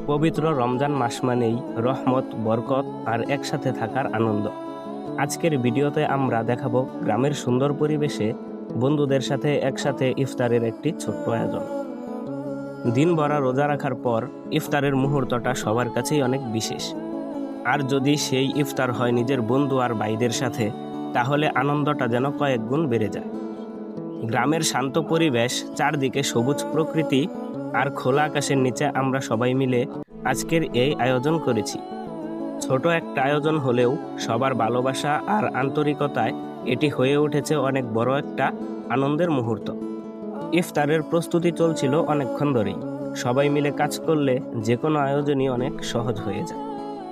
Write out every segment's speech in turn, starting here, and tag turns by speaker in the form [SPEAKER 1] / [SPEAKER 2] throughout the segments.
[SPEAKER 1] পবিত্র রমজান মাস মানেই রহমত, বরকত আর একসাথে থাকার আনন্দ। আজকের ভিডিওতে আমরা দেখাবো গ্রামের সুন্দর পরিবেশে বন্ধুদের সাথে একসাথে ইফতারের একটি ছোট্ট আয়োজন। দিনভরা রোজা রাখার পর ইফতারের মুহূর্তটা সবার কাছেই অনেক বিশেষ। আর যদি সেই ইফতার হয় নিজের বন্ধু আর ভাইদের সাথে, তাহলে আনন্দটা যেন কয়েক গুণ বেড়ে যায়। গ্রামের শান্ত পরিবেশ, চারদিকে সবুজ প্রকৃতি আর খোলা আকাশের নিচে আমরা সবাই মিলে আজকের এই আয়োজন করেছি। ছোট একটা আয়োজন হলেও সবার ভালোবাসা আর আন্তরিকতায় এটি হয়ে উঠেছে অনেক বড় একটা আনন্দের মুহূর্ত। ইফতারের প্রস্তুতি চলছিল অনেকক্ষণ ধরেই। সবাই মিলে কাজ করলে যে কোনো আয়োজনই অনেক সহজ হয়ে যায়।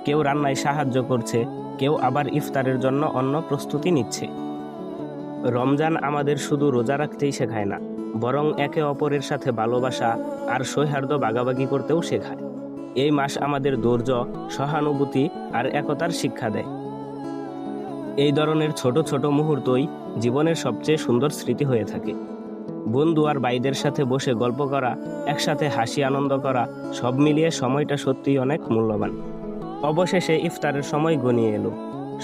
[SPEAKER 1] কেউ রান্নায় সাহায্য করছে, কেউ আবার ইফতারের জন্য অন্য প্রস্তুতি নিচ্ছে। রমজান আমাদের শুধু রোজা রাখতেই শেখায় না, বরং একে অপরের সাথে ভালোবাসা আর সৌহার্দ্য ভাগাভাগি করতেও শেখায়। এই মাস আমাদের ধৈর্য, সহানুভূতি আর একতার শিক্ষা দেয়। এই ধরনের ছোট ছোট মুহূর্তই জীবনের সবচেয়ে সুন্দর স্মৃতি হয়ে থাকে। বন্ধু আর ভাইদের সাথে বসে গল্প করা, একসাথে হাসি আনন্দ করা, সব মিলিয়ে সময়টা সত্যিই অনেক মূল্যবান। অবশেষে ইফতারের সময় ঘনিয়ে এলো।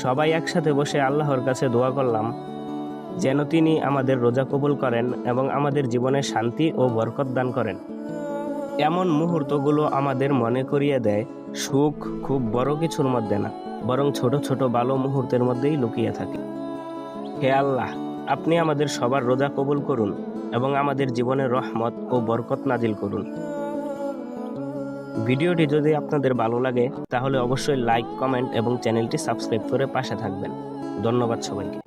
[SPEAKER 1] সবাই একসাথে বসে আল্লাহর কাছে দোয়া করলাম যেন তিনি আমাদের রোজা কবুল করেন এবং আমাদের জীবনে শান্তি ও বরকত দান করেন। এমন মুহূর্তগুলো আমাদের মনে করিয়ে দেয় সুখ খুব বড় কিছুর মধ্যে না, বরং ছোট ছোট ভালো মুহূর্তের মধ্যেই লুকিয়ে থাকে। হে আল্লাহ, আপনি আমাদের সবার রোজা কবুল করুন এবং আমাদের জীবনে রহমত ও বরকত নাজিল করুন। ভিডিওটি যদি আপনাদের ভালো লাগে তাহলে অবশ্যই লাইক, কমেন্ট এবং চ্যানেলটি সাবস্ক্রাইব করে পাশে থাকবেন। ধন্যবাদ সবাইকে।